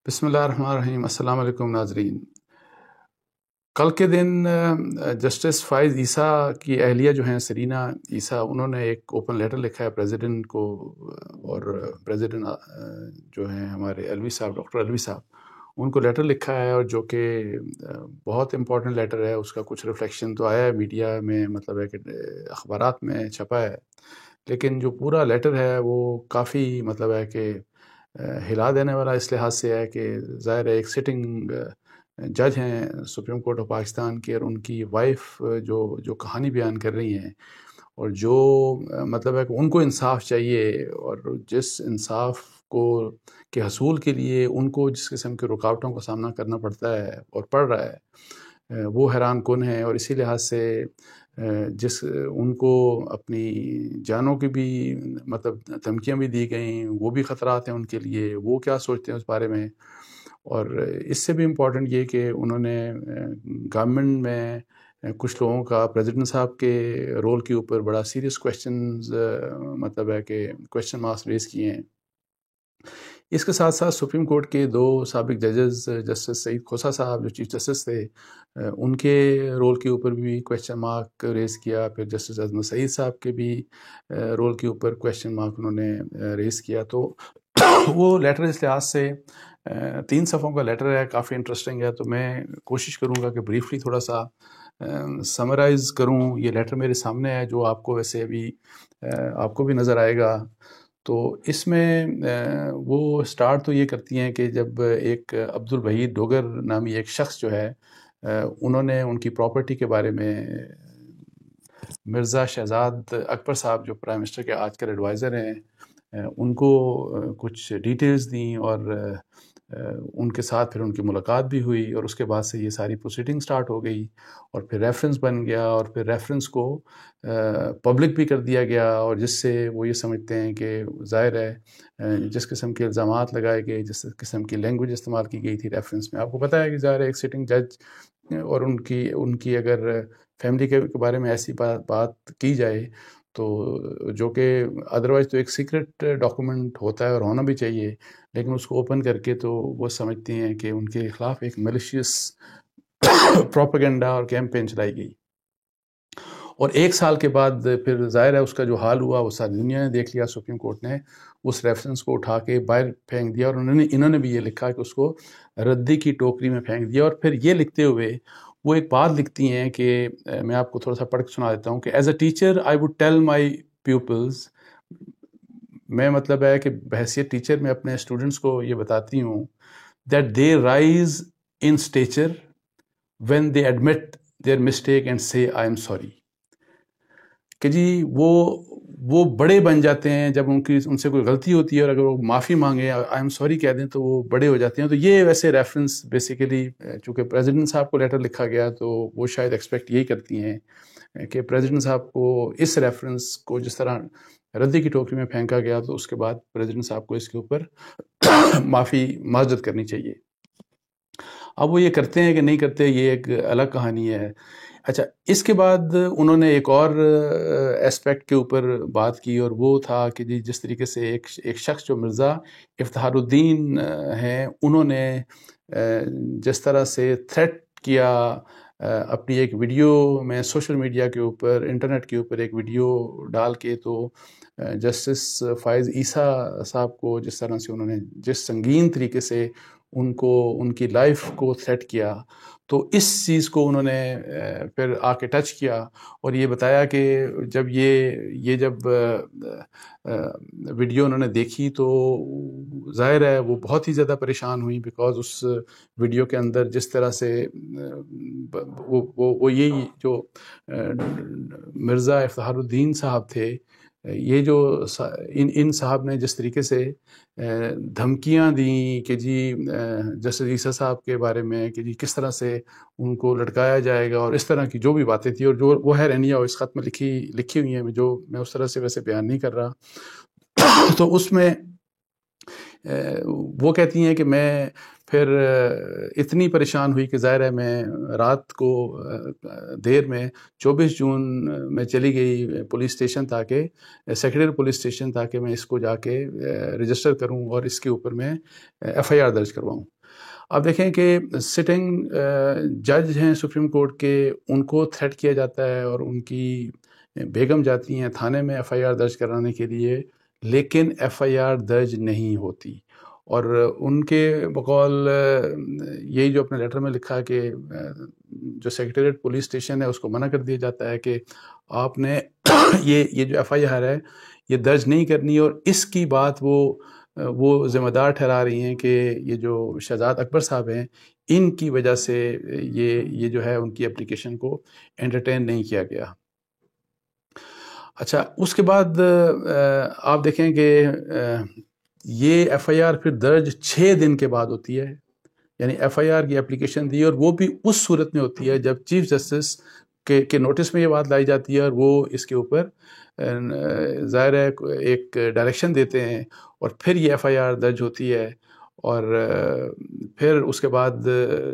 بسم اللہ الرحمن الرحیم. السلام علیکم ناظرین. کل کے دن جسٹس فائز عیسیٰ کی اہلیہ جو ہیں سرینا عیسیٰ، انہوں نے ایک اوپن لیٹر لکھا ہے پریزیڈنٹ کو، اور پریزیڈنٹ جو ہیں ہمارے الوی صاحب، ڈاکٹر الوی صاحب، ان کو لیٹر لکھا ہے، اور جو کہ بہت امپورٹنٹ لیٹر ہے. اس کا کچھ ریفلیکشن تو آیا ہے میڈیا میں، مطلب ہے کہ اخبارات میں چھپا ہے، لیکن جو پورا لیٹر ہے وہ کافی مطلب ہے کہ ہلا دینے والا اس لحاظ سے ہے کہ ظاہر ہے ایک سٹنگ جج ہیں سپریم کورٹ آف پاکستان کی، اور ان کی وائف جو کہانی بیان کر رہی ہیں، اور جو مطلب ہے کہ ان کو انصاف چاہیے، اور جس انصاف کے حصول کے لیے ان کو جس قسم کی رکاوٹوں کا سامنا کرنا پڑتا ہے اور پڑ رہا ہے، وہ حیران کن ہے. اور اسی لحاظ سے ان کو اپنی جانوں کی بھی مطلب دھمکیاں بھی دی گئیں، وہ بھی خطرات ہیں ان کے لیے، وہ کیا سوچتے ہیں اس بارے میں. اور اس سے بھی امپورٹنٹ یہ کہ انہوں نے گورنمنٹ میں کچھ لوگوں کا پریزیڈنٹ صاحب کے رول کے اوپر بڑا سیریس کویشچنز مطلب ہے کہ کویشچن مارکس ریز کیے ہیں. اس کے ساتھ ساتھ سپریم کورٹ کے 2 سابق ججز، جسٹس سعید کھوسہ صاحب جو چیف جسٹس تھے، ان کے رول کے اوپر بھی کویشچن مارک ریز کیا. پھر جسٹس عظمت سعید صاحب کے بھی رول کے اوپر کویشچن مارک انہوں نے ریز کیا. تو وہ لیٹر اس لحاظ سے 3 صفحوں کا لیٹر ہے، کافی انٹرسٹنگ ہے. تو میں کوشش کروں گا کہ بریفلی تھوڑا سا سمرائز کروں. یہ لیٹر میرے سامنے ہے، جو آپ کو ویسے ابھی آپ کو بھی نظر آئے گا. تو اس میں وہ سٹارٹ تو یہ کرتی ہیں کہ جب ایک عبدالوحید ڈوگر نامی ایک شخص جو ہے، انہوں نے ان کی پراپرٹی کے بارے میں مرزا شہزاد اکبر صاحب جو پرائم منسٹر کے آج کل ایڈوائزر ہیں، ان کو کچھ ڈیٹیلز دیں، اور ان کے ساتھ پھر ان کی ملاقات بھی ہوئی، اور اس کے بعد سے یہ ساری پروسیڈنگ سٹارٹ ہو گئی، اور پھر ریفرنس بن گیا، اور پھر ریفرنس کو پبلک بھی کر دیا گیا. اور جس سے وہ یہ سمجھتے ہیں کہ ظاہر ہے جس قسم کے الزامات لگائے گئے، جس قسم کی لینگویج استعمال کی گئی تھی ریفرنس میں، آپ کو پتہ ہے کہ ظاہر ہے ایک سٹنگ جج اور ان کی اگر فیملی کے بارے میں ایسی بات کی جائے تو جو کہ ادروائز تو ایک سیکرٹ ڈاکومنٹ ہوتا ہے اور ہونا بھی چاہیے، لیکن اس کو اوپن کر کے تو وہ سمجھتے ہیں کہ ان کے خلاف ایک میلیشیس پروپیگنڈا اور کیمپین چلائی گئی. اور 1 سال کے بعد پھر ظاہر ہے اس کا جو حال ہوا وہ ساری دنیا نے دیکھ لیا. سپریم کورٹ نے اس ریفرنس کو اٹھا کے باہر پھینک دیا، اور انہوں نے بھی یہ لکھا کہ اس کو ردی کی ٹوکری میں پھینک دیا. اور پھر یہ لکھتے ہوئے وہ ایک بات لکھتی ہیں کہ میں آپ کو تھوڑا سا پڑھ کے سنا دیتا ہوں کہ as a teacher I would tell my peoples, میں مطلب ہے کہ بحیثیت ٹیچر میں اپنے اسٹوڈنٹس کو یہ بتاتی ہوں that they rise in stature when they admit their mistake and so I M sorry, کہ جی وہ بڑے بن جاتے ہیں جب ان سے کوئی غلطی ہوتی ہے، اور اگر وہ معافی مانگیں، آئی ایم سوری کہہ دیں، تو وہ بڑے ہو جاتے ہیں. تو یہ ویسے ریفرنس بیسیکلی چونکہ پریزیڈنٹ صاحب کو لیٹر لکھا گیا تو وہ شاید ایکسپیکٹ یہی کرتی ہیں کہ پریزیڈنٹ صاحب کو اس ریفرنس کو جس طرح ردی کی ٹوکری میں پھینکا گیا تو اس کے بعد پریزیڈنٹ صاحب کو اس کے اوپر معذرت کرنی چاہیے. اب وہ یہ کرتے ہیں کہ نہیں کرتے، یہ ایک الگ کہانی ہے. اچھا، اس کے بعد انہوں نے ایک اور اسپیکٹ کے اوپر بات کی، اور وہ تھا کہ جس طریقے سے ایک شخص جو مرزا افتخار الدین ہیں، انہوں نے جس طرح سے تھریٹ کیا اپنی ایک ویڈیو میں سوشل میڈیا کے اوپر، انٹرنیٹ کے اوپر ایک ویڈیو ڈال کے، تو جسٹس فائز عیسیٰ صاحب کو جس طرح سے انہوں نے جس سنگین طریقے سے ان کی لائف کو تھریٹ کیا، تو اس چیز کو انہوں نے پھر آ کے ٹچ کیا اور یہ بتایا کہ جب یہ جب ویڈیو انہوں نے دیکھی تو ظاہر ہے وہ بہت ہی زیادہ پریشان ہوئی، بیکاز اس ویڈیو کے اندر جس طرح سے وہ یہی جو مرزا افتخار الدین صاحب تھے، یہ جو ان صاحب نے جس طریقے سے دھمکیاں دیں کہ جی جسٹس عیسیٰ صاحب کے بارے میں کہ جی کس طرح سے ان کو لٹکایا جائے گا، اور اس طرح کی جو بھی باتیں تھیں، اور جو وہ ہے رینیا اس خط میں لکھی ہوئی ہیں، جو میں اس طرح سے ویسے بیان نہیں کر رہا. تو اس میں وہ کہتی ہیں کہ میں پھر اتنی پریشان ہوئی کہ ظاہر ہے میں رات کو دیر میں 24 جون میں چلی گئی پولیس اسٹیشن تاکہ سیکریٹریٹ پولیس اسٹیشن تاکہ میں اس کو جا کے رجسٹر کروں اور اس کے اوپر میں FIR درج کرواؤں۔ اب دیکھیں کہ سٹنگ جج ہیں سپریم کورٹ کے، ان کو تھریٹ کیا جاتا ہے اور ان کی بیگم جاتی ہیں تھانے میں FIR درج کرانے کے لیے، لیکن FIR درج نہیں ہوتی، اور ان کے بقول یہی جو اپنے لیٹر میں لکھا کہ جو سیکریٹریٹ پولیس اسٹیشن ہے اس کو منع کر دیا جاتا ہے کہ آپ نے یہ جو FIR ہے یہ درج نہیں کرنی، اور اس کی بات وہ ذمہ دار ٹھہرا رہی ہیں کہ یہ جو شہزاد اکبر صاحب ہیں ان کی وجہ سے یہ جو ہے ان کی اپلیکیشن کو انٹرٹین نہیں کیا گیا۔ اچھا، اس کے بعد آپ دیکھیں کہ یہ FIR پھر درج 6 دن کے بعد ہوتی ہے، یعنی FIR کی اپلیکیشن دی، اور وہ بھی اس صورت میں ہوتی ہے جب چیف جسٹس کے نوٹس میں یہ بات لائی جاتی ہے اور وہ اس کے اوپر ظاہر ہے ایک ڈائریکشن دیتے ہیں، اور پھر یہ FIR درج ہوتی ہے، اور پھر اس کے بعد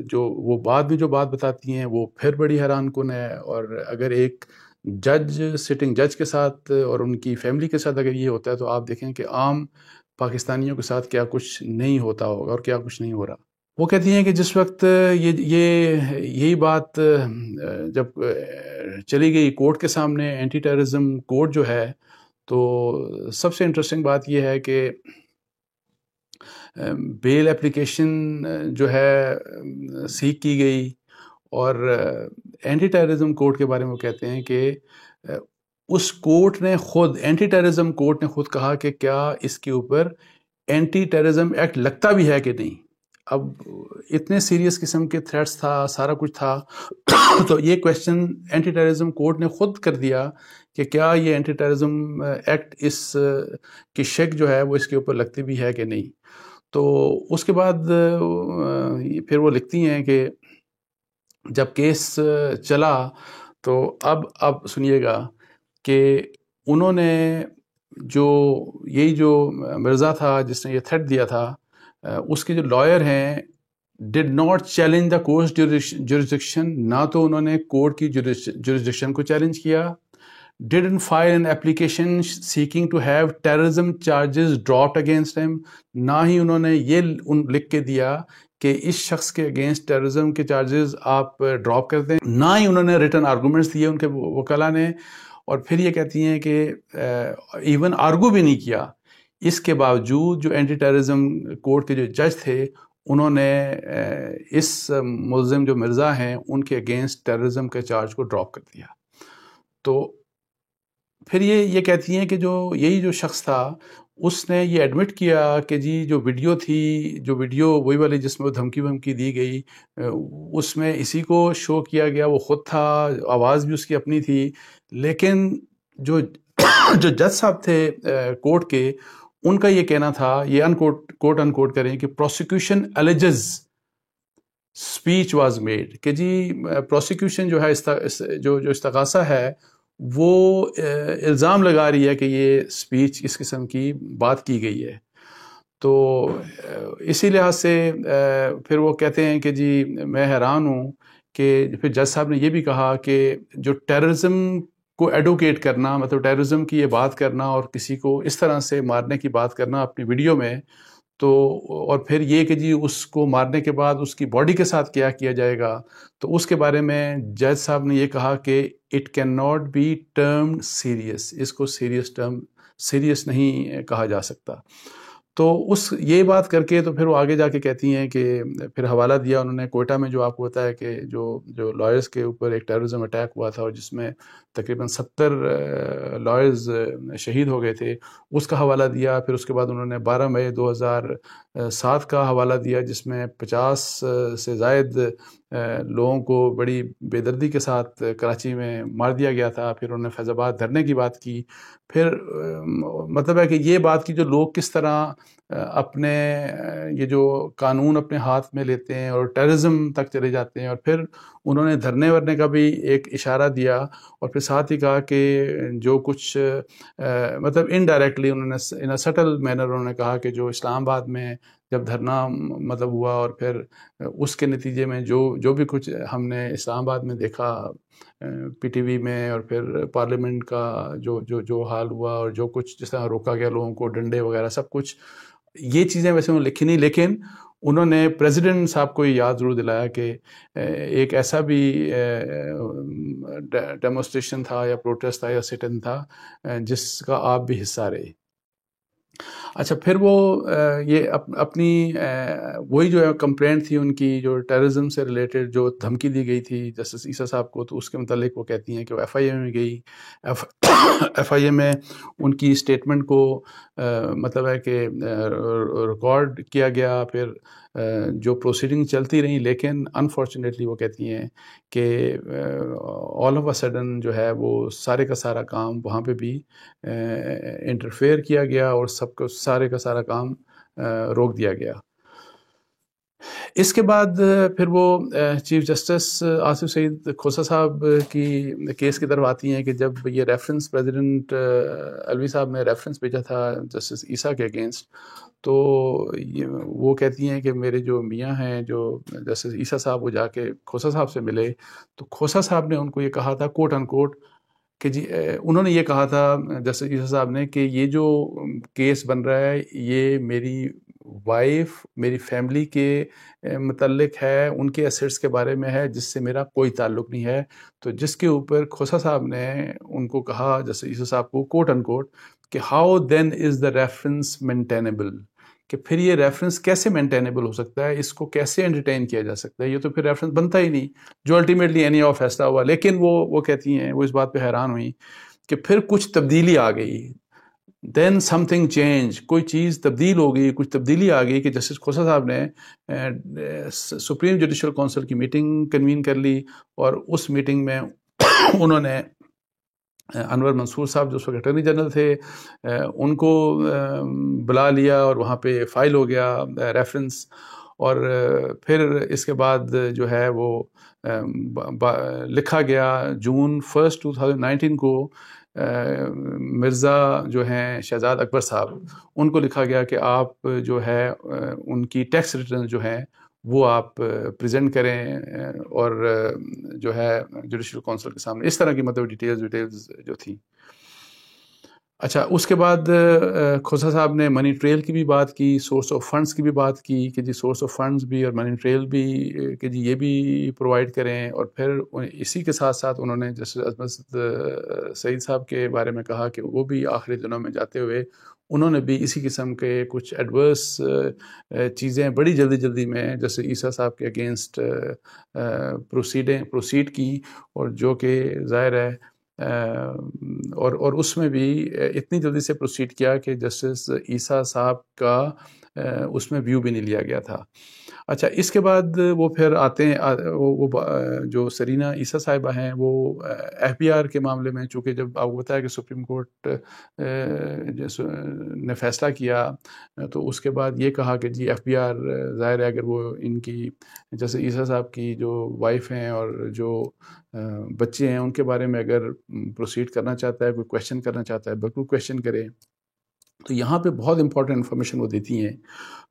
جو وہ بعد میں جو بات بتاتی ہیں وہ پھر بڑی حیران کن ہے۔ اور اگر ایک جج سٹنگ جج کے ساتھ اور ان کی فیملی کے ساتھ اگر یہ ہوتا ہے تو آپ دیکھیں کہ عام پاکستانیوں کے ساتھ کیا کچھ نہیں ہوتا ہوگا اور کیا کچھ نہیں ہو رہا۔ وہ کہتی ہیں کہ جس وقت یہی بات جب چلی گئی کورٹ کے سامنے، اینٹی ٹیررزم کورٹ جو ہے، تو سب سے انٹرسٹنگ بات یہ ہے کہ بیل اپلیکیشن جو ہے سیک کی گئی، اور اینٹی ٹیررزم کورٹ کے بارے میں وہ کہتے ہیں کہ اس کورٹ نے خود، اینٹی ٹیررزم کورٹ نے خود کہا کہ کیا اس کے اوپر اینٹی ٹیررزم ایکٹ لگتا بھی ہے کہ نہیں۔ اب اتنے سیریس قسم کے تھریٹس تھا، سارا کچھ تھا، تو یہ کویشچن اینٹی ٹیررزم کورٹ نے خود کر دیا کہ کیا یہ اینٹی ٹیررزم ایکٹ اس کی شک جو ہے وہ اس کے اوپر لگتی بھی ہے کہ نہیں۔ تو اس کے بعد پھر وہ لکھتی ہیں کہ جب کیس چلا تو اب سنیے گا کہ انہوں نے یہی جو مرزا تھا جس نے یہ تھریٹ دیا تھا، اس کے جو لائر ہیں did not challenge the court jurisdiction, نہ تو انہوں نے کورٹ کی جورسڈکشن کو چیلنج کیا، didn't file an application seeking to have terrorism charges dropped against him، نہ ہی انہوں نے یہ لکھ کے دیا کہ اس شخص کے اگینسٹ ٹیررزم کے چارجز آپ ڈراپ کر دیں، نہ ہی انہوں نے ریٹن آرگومنٹس دیے ان کے وکلا نے، اور پھر یہ کہتی ہیں کہ ایون آرگو بھی نہیں کیا۔ اس کے باوجود جو اینٹی ٹیررزم کورٹ کے جو جج تھے انہوں نے اس ملزم جو مرزا ہیں ان کے اگینسٹ ٹیررزم کے چارج کو ڈراپ کر دیا۔ تو پھر یہ کہتی ہیں کہ یہی جو شخص تھا اس نے یہ ایڈمٹ کیا کہ جی جو ویڈیو وہی والی جس میں وہ دھمکی دی گئی، اس میں اسی کو شو کیا گیا، وہ خود تھا، آواز بھی اس کی اپنی تھی، لیکن جو جج صاحب تھے کورٹ کے، ان کا یہ کہنا تھا، یہ کوٹ ان کوٹ کریں کہ پروسیکیوشن الیجز اسپیچ واز میڈ، کہ جی پروسیکیوشن جو ہے جو استغاثہ ہے وہ الزام لگا رہی ہے کہ یہ اسپیچ اس قسم کی بات کی گئی ہے۔ تو اسی لحاظ سے پھر وہ کہتے ہیں کہ جی میں حیران ہوں کہ پھر جج صاحب نے یہ بھی کہا کہ جو ٹیررزم کو ایڈوکیٹ کرنا، مطلب ٹیررزم کی یہ بات کرنا اور کسی کو اس طرح سے مارنے کی بات کرنا اپنی ویڈیو میں، تو اور پھر یہ کہ جی اس کو مارنے کے بعد اس کی باڈی کے ساتھ کیا جائے گا، تو اس کے بارے میں جج صاحب نے یہ کہا کہ it can not be termed serious, اس کو سیریس نہیں کہا جا سکتا۔ تو یہ بات کر کے تو پھر وہ آگے جا کے کہتی ہیں کہ پھر حوالہ دیا انہوں نے کوئٹہ میں، جو آپ کو پتا ہے کہ جو لائرز کے اوپر ایک ٹیررزم اٹیک ہوا تھا اور جس میں تقریباً 70 لائرز شہید ہو گئے تھے، اس کا حوالہ دیا۔ پھر اس کے بعد انہوں نے 12 مئی 2007 کا حوالہ دیا جس میں 50 سے زائد لوگوں کو بڑی بے دردی کے ساتھ کراچی میں مار دیا گیا تھا۔ پھر انہوں نے فیض آباد دھرنے کی بات کی، پھر مطلب ہے کہ یہ بات کی جو لوگ کس طرح اپنے یہ جو قانون اپنے ہاتھ میں لیتے ہیں اور ٹیررزم تک چلے جاتے ہیں، اور پھر انہوں نے دھرنے ورنے کا بھی ایک اشارہ دیا، اور پھر ساتھ ہی کہا کہ جو کچھ مطلب انڈائریکٹلی انہوں نے ان سٹل مینر انہوں نے کہا کہ جو اسلام آباد میں جب دھرنا مطلب ہوا، اور پھر اس کے نتیجے میں جو بھی کچھ ہم نے اسلام آباد میں دیکھا پی ٹی وی میں، اور پھر پارلیمنٹ کا جو حال ہوا، اور جو کچھ جس طرح روکا گیا لوگوں کو، ڈنڈے وغیرہ سب کچھ، یہ چیزیں ویسے انہوں نے لکھی نہیں، لیکن انہوں نے پریزیڈنٹ صاحب کو یہ یاد ضرور دلایا کہ ایک ایسا بھی ڈیمونسٹریشن تھا یا پروٹیسٹ تھا یا سٹن تھا جس کا آپ بھی حصہ رہے۔ اچھا، پھر وہ یہ اپنی وہی جو ہے کمپلینٹ تھی ان کی، جو ٹیررزم سے ریلیٹڈ جو دھمکی دی گئی تھی جسٹس عیسیٰ صاحب کو، تو اس کے متعلق وہ کہتی ہیں کہ وہ ایف آئی اے میں گئی، ایف آئی اے میں ان کی اسٹیٹمنٹ کو مطلب ہے کہ ریکارڈ کیا گیا، پھر جو پروسیڈنگ چلتی رہیں، لیکن انفارچونیٹلی وہ کہتی ہیں کہ آل آف اے سڈن جو ہے وہ سارے کا سارا کام وہاں پہ بھی انٹرفیئر کیا گیا، اور سب کو سارے کا سارا کام روک دیا گیا۔ اس کے بعد پھر وہ چیف جسٹس آصف سعید کھوسہ صاحب کی کیس کی طرف آتی ہیں کہ جب یہ ریفرنس پریزیڈنٹ الوی صاحب نے ریفرنس بھیجا تھا جسٹس عیسیٰ کے اگینسٹ، تو وہ کہتی ہیں کہ میرے جو میاں ہیں جو جسٹس عیسیٰ صاحب، وہ جا کے کھوسہ صاحب سے ملے، تو کھوسہ صاحب نے ان کو یہ کہا تھا کوٹ ان کوٹ کہ جی انہوں نے یہ کہا تھا جسٹس عیسیٰ صاحب نے کہ یہ جو کیس بن رہا ہے یہ میری وائف، میری فیملی کے متعلق ہے، ان کے ایسٹس کے بارے میں ہے، جس سے میرا کوئی تعلق نہیں ہے۔ تو جس کے اوپر کھوسہ صاحب نے ان کو کہا جسٹس عیسیٰ صاحب کو کوٹ ان کوٹ کہ how then is the reference maintainable, کہ پھر یہ ریفرنس کیسے مینٹینیبل ہو سکتا ہے، اس کو کیسے انٹرٹین کیا جا سکتا ہے، یہ تو پھر ریفرنس بنتا ہی نہیں، جو الٹیمیٹلی اینی آف فیصلہ ہوا۔ لیکن وہ کہتی ہیں، وہ اس بات پہ حیران ہوئی کہ پھر کچھ تبدیلی آ گئی، دین سم تھنگ چینج، کوئی چیز تبدیل ہو گئی، کچھ تبدیلی آ گئی کہ جسٹس کھوسہ صاحب نے سپریم جوڈیشل کونسل کی میٹنگ کنوین کر لی، اور اس میٹنگ میں انہوں نے انور منصور صاحب جو اس وقت اٹارنی جنرل تھے ان کو بلا لیا، اور وہاں پہ فائل ہو گیا ریفرنس، اور پھر اس کے بعد جو ہے وہ لکھا گیا جون 1 2019 کو مرزا جو ہیں شہزاد اکبر صاحب، ان کو لکھا گیا کہ آپ جو ہے ان کی ٹیکس ریٹرن جو ہیں وہ آپ پریزنٹ کریں، اور جو ہے جوڈیشل کونسل کے سامنے، اس طرح کی مطلب ڈیٹیلز جو تھیں۔ اچھا، اس کے بعد کھوسہ صاحب نے منی ٹریل کی بھی بات کی، سورس آف فنڈز کی بھی بات کی کہ جی سورس آف فنڈز بھی اور منی ٹریل بھی کہ جی یہ بھی پرووائڈ کریں، اور پھر اسی کے ساتھ ساتھ انہوں نے جسٹس عصمت سعید صاحب کے بارے میں کہا کہ وہ بھی آخری دنوں میں جاتے ہوئے انہوں نے بھی اسی قسم کے کچھ ایڈورس چیزیں بڑی جلدی میں جیسے عیسیٰ صاحب کے اگینسٹ پروسیڈ کی، اور جو کہ ظاہر ہے اور اس میں بھی اتنی جلدی سے پروسیڈ کیا کہ جسٹس عیسیٰ صاحب کا اس میں ویو بھی نہیں لیا گیا تھا۔ اچھا، اس کے بعد وہ پھر آتے ہیں وہ جو سرینہ عیسیٰ صاحبہ ہیں، وہ ایف بی آر کے معاملے میں، چونکہ جب آپ کو بتایا کہ سپریم کورٹ نے فیصلہ کیا، تو اس کے بعد یہ کہا کہ جی ایف بی آر ظاہر ہے اگر وہ ان کی جیسے عیسیٰ صاحب کی جو وائف ہیں اور جو بچے ہیں ان کے بارے میں اگر پروسیڈ کرنا چاہتا ہے، کوئی کویشچن کرنا چاہتا ہے، بالکل کویشچن کرے۔ تو یہاں پہ بہت امپورٹنٹ انفارمیشن وہ دیتی ہیں،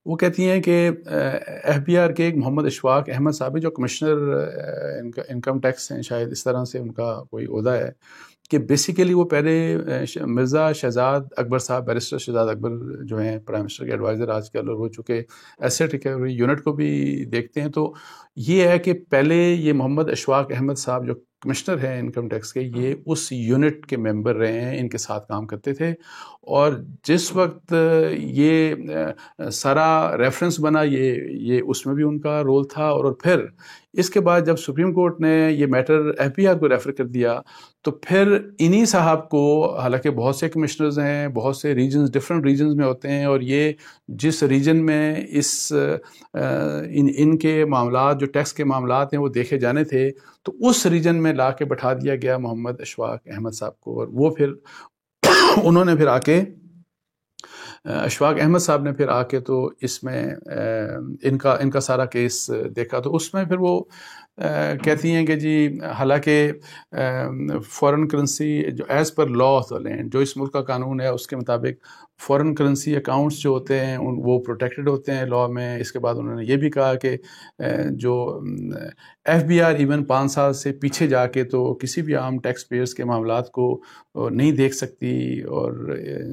وہ کہتی ہیں کہ ایف بی آر کے ایک محمد اشفاق احمد صاحب جو کمشنر انکم ٹیکس ہیں، شاید اس طرح سے ان کا کوئی عہدہ ہے، کہ بیسیکلی وہ پہلے مرزا شہزاد اکبر صاحب، بیرسٹر شہزاد اکبر جو ہیں پرائم منسٹر کے ایڈوائزر آج کل، اور وہ چونکہ ایسیٹ ریکوری یونٹ کو بھی دیکھتے ہیں، تو یہ ہے کہ پہلے یہ محمد اشفاق احمد صاحب جو کمشنر ہیں انکم ٹیکس کے، یہ اس یونٹ کے ممبر رہے ہیں، ان کے ساتھ کام کرتے تھے، اور جس وقت یہ سارا ریفرنس بنا یہ اس میں بھی ان کا رول تھا، اور پھر اس کے بعد جب سپریم کورٹ نے یہ میٹر ایف بی آر کو ریفر کر دیا، تو پھر انہی صاحب کو، حالانکہ بہت سے کمشنرز ہیں، بہت سے ریجنز ڈفرینٹ ریجنز میں ہوتے ہیں، اور یہ جس ریجن میں ان کے معاملات جو ٹیکس کے معاملات ہیں وہ دیکھے جانے تھے، تو اس ریجن میں لا کے بٹھا دیا گیا محمد اشفاق احمد صاحب کو، اور وہ پھر انہوں نے پھر آ کے اشفاق احمد صاحب نے پھر آ کے تو اس میں ان کا سارا کیس دیکھا، تو اس میں پھر وہ کہتی ہیں کہ جی حالانکہ فورن کرنسی جو as per law of the land, جو اس ملک کا قانون ہے اس کے مطابق فورن کرنسی اکاؤنٹس جو ہوتے ہیں وہ پروٹیکٹڈ ہوتے ہیں لا میں۔ اس کے بعد انہوں نے یہ بھی کہا کہ جو ایف بی آر ایون 5 سال سے پیچھے جا کے تو کسی بھی عام ٹیکس پیئرس کے معاملات کو نہیں دیکھ سکتی، اور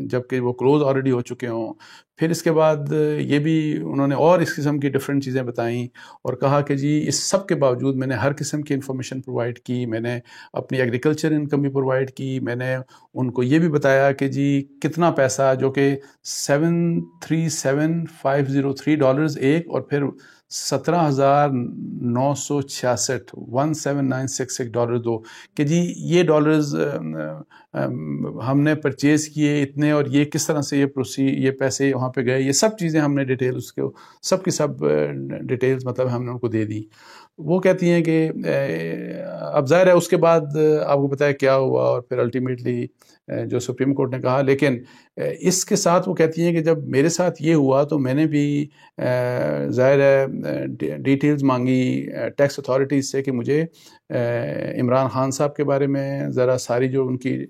جبکہ وہ کلوز آلریڈی ہو چکے ہوں۔ پھر اس کے بعد یہ بھی انہوں نے اور اس قسم کی ڈفرینٹ چیزیں بتائیں، اور کہا کہ جی اس سب کے باوجود میں نے ہر قسم کی انفارمیشن پرووائڈ کی، میں نے اپنی ایگریکلچر انکم بھی پرووائڈ کی، میں نے ان کو یہ بھی بتایا کہ جی کتنا پیسہ، جو کہ $737,503 ایک، اور پھر $17,966 $17,966 دو، کہ جی یہ ڈالرز ہم نے پرچیز کیے اتنے، اور یہ کس طرح سے یہ پیسے وہاں پہ گئے، یہ سب چیزیں ہم نے ڈیٹیل اس کو سب کی سب ڈیٹیلز مطلب ہم نے ان کو دے دی۔ وہ کہتی ہیں کہ اب ظاہر ہے اس کے بعد آپ کو پتہ ہے کیا ہوا، اور پھر الٹیمیٹلی جو سپریم کورٹ نے کہا، لیکن اس کے ساتھ وہ کہتی ہیں کہ جب میرے ساتھ یہ ہوا تو میں نے بھی ظاہر ہے ڈیٹیلز مانگی ٹیکس اتھارٹیز سے کہ مجھے عمران خان صاحب کے بارے میں ذرا ساری جو ان کی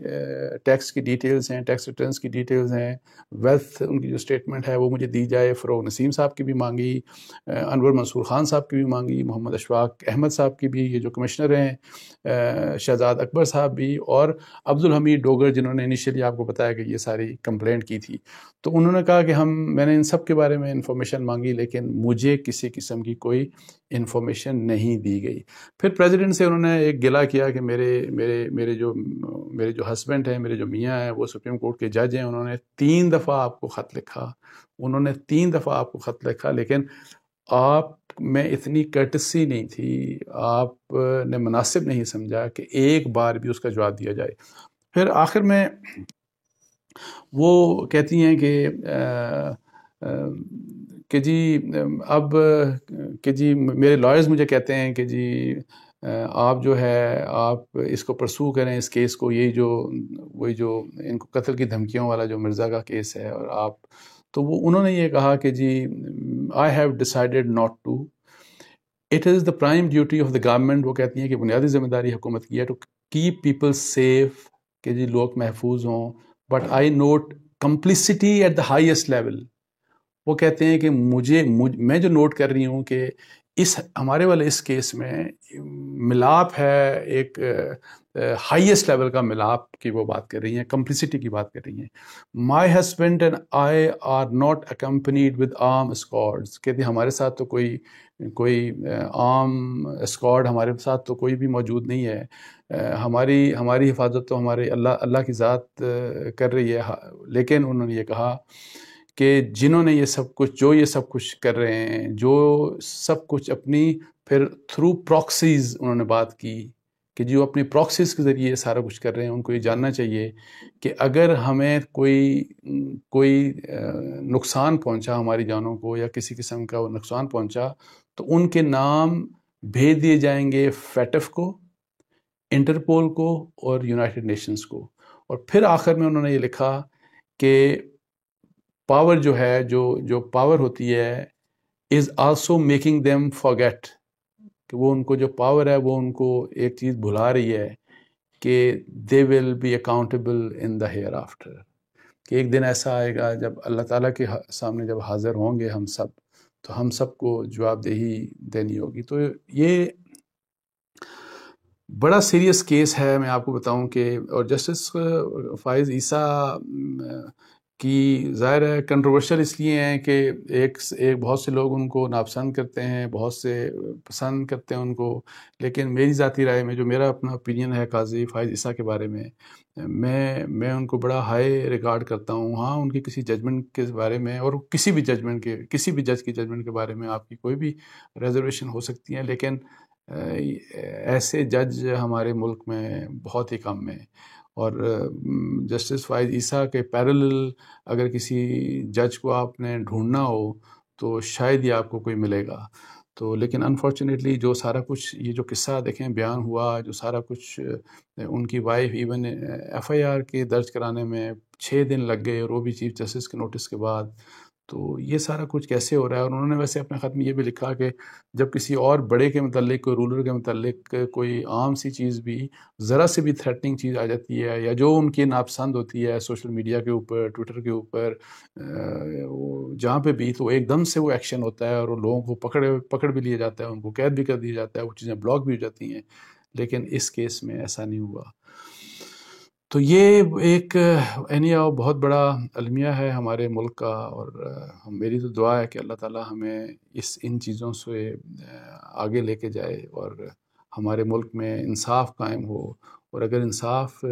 ٹیکس کی ڈیٹیلز ہیں، ٹیکس ریٹرنز کی ڈیٹیلز ہیں، ویلتھ ان کی جو اسٹیٹمنٹ ہے وہ مجھے دی جائے۔ فروغ نسیم صاحب کی بھی مانگی، انور منصور خان صاحب کی بھی مانگی، محمد اشفاق احمد صاحب کی بھی، یہ جو کمشنر ہیں، شہزاد اکبر صاحب بھی، اور عبدالحمید ڈوگر جنہوں نے انیشیلی آپ کو بتایا کہ یہ ساری کمپلینٹ کی تھی۔ تو انہوں نے کہا کہ میں نے ان سب کے بارے میں انفارمیشن مانگی، لیکن مجھے کسی قسم کی کوئی انفارمیشن نہیں دی گئی۔ پھر پریزیڈنٹ سے انہوں نے ایک گلہ کیا کہ میرے جو ہسبینڈ ہیں، میرے جو میاں ہیں، وہ سپریم کورٹ کے جج ہیں، انہوں نے 3 دفعہ آپ کو خط لکھا، لیکن آپ میں اتنی کرٹسی نہیں تھی، آپ نے مناسب نہیں سمجھا کہ ایک بار بھی اس کا جواب دیا جائے۔ پھر آخر میں وہ کہتی ہیں کہ جی اب کہ جی میرے لائرز مجھے کہتے ہیں کہ جی آپ جو ہے آپ اس کو پرسو کریں، اس کیس کو، وہی جو ان کو قتل کی دھمکیوں والا جو مرزا کا کیس ہے، اور آپ تو انہوں نے یہ کہا کہ جی I have decided not to. It is the prime duty of the government، وہ کہتی ہیں کہ بنیادی ذمہ داری حکومت کی ہے to keep people safe، کہ جی لوگ محفوظ ہوں، but I note complicity at the highest level۔ وہ کہتے ہیں کہ میں جو نوٹ کر رہی ہوں کہ ہمارے والے اس کیس میں ملاپ ہے، ایک ہائیسٹ لیول کا ملاپ کی وہ بات کر رہی ہیں، کمپلیسٹی کی بات کر رہی ہیں۔ My husband and I R not accompanied with arm squads, کہتے ہیں ہمارے ساتھ تو کوئی عام اسکواڈ ہمارے ساتھ تو کوئی بھی موجود نہیں ہے، ہماری حفاظت تو ہمارے اللہ کی ذات کر رہی ہے۔ لیکن انہوں نے یہ کہا کہ جنہوں نے یہ سب کچھ کر رہے ہیں، جو سب کچھ اپنی پھر تھرو پراکسیز انہوں نے بات کی کہ جو اپنی پراکسیز کے ذریعے یہ سارا کچھ کر رہے ہیں، ان کو یہ جاننا چاہیے کہ اگر ہمیں کوئی نقصان پہنچا، ہماری جانوں کو یا کسی قسم کا وہ نقصان پہنچا، تو ان کے نام بھیج دیے جائیں گے فیٹف کو، انٹرپول کو اور یونائٹڈ نیشنز کو۔ اور پھر آخر میں انہوں نے یہ لکھا کہ پاور جو ہے، جو پاور ہوتی ہے is also making them forget, کہ وہ ان کو جو پاور ہے وہ ان کو ایک چیز بھلا رہی ہے کہ they will be accountable in the ہیئر آفٹر، کہ ایک دن ایسا آئے گا جب اللہ تعالیٰ کے سامنے جب حاضر ہوں گے ہم سب، تو ہم سب کو جواب دہی دینی ہوگی۔ تو یہ بڑا سیریس کیس ہے، میں آپ کو بتاؤں کہ، اور جسٹس فائز عیسیٰ کی ظاہر ہے کنٹروورشل اس لیے ہیں کہ ایک بہت سے لوگ ان کو ناپسند کرتے ہیں، بہت سے پسند کرتے ہیں ان کو، لیکن میری ذاتی رائے میں جو میرا اپنا اوپینین ہے قاضی فائز عیسیٰ کے بارے میں، میں ان کو بڑا ہائی ریگارڈ کرتا ہوں۔ ہاں ان کی کسی ججمنٹ کے بارے میں، اور کسی بھی جج کی ججمنٹ کے بارے میں آپ کی کوئی بھی ریزرویشن ہو سکتی ہے، لیکن ایسے جج ہمارے ملک میں بہت ہی کم ہیں، اور جسٹس فائز عیسیٰ کے پیرلل اگر کسی جج کو آپ نے ڈھونڈنا ہو تو شاید ہی آپ کو کوئی ملے گا۔ تو لیکن انفارچونیٹلی جو سارا کچھ یہ جو قصہ دیکھیں بیان ہوا، جو سارا کچھ ان کی wife even if I R کے درج کرانے میں 6 دن لگ گئے اور وہ بھی چیف جسٹس کے نوٹس کے بعد. تو یہ سارا کچھ کیسے ہو رہا ہے؟ اور انہوں نے ویسے اپنے خط میں یہ بھی لکھا کہ جب کسی اور بڑے کے متعلق، کوئی رولر کے متعلق کوئی عام سی چیز بھی، ذرا سے بھی تھریٹننگ چیز آ جاتی ہے، یا جو ان کی ناپسند ہوتی ہے سوشل میڈیا کے اوپر، ٹویٹر کے اوپر، جہاں پہ بھی، تو ایک دم سے وہ ایکشن ہوتا ہے اور وہ لوگوں کو پکڑ بھی لیا جاتا ہے، ان کو قید بھی کر دیا جاتا ہے، وہ چیزیں بلاک بھی ہو جاتی ہیں. لیکن اس کیس میں ایسا نہیں ہوا. تو یہ ایک بہت بڑا المیہ ہے ہمارے ملک کا. اور میری تو دعا ہے کہ اللہ تعالی ہمیں ان چیزوں سے آگے لے کے جائے اور ہمارے ملک میں انصاف قائم ہو. اور اگر انصاف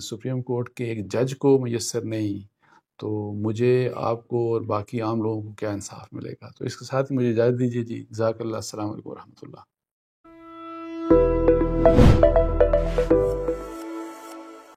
سپریم کورٹ کے ایک جج کو میسر نہیں تو مجھے، آپ کو اور باقی عام لوگوں کو کیا انصاف ملے گا؟ تو اس کے ساتھ ہی مجھے اجازت دیجیے جی. جزاک اللہ. السلام علیکم ورحمۃ اللہ.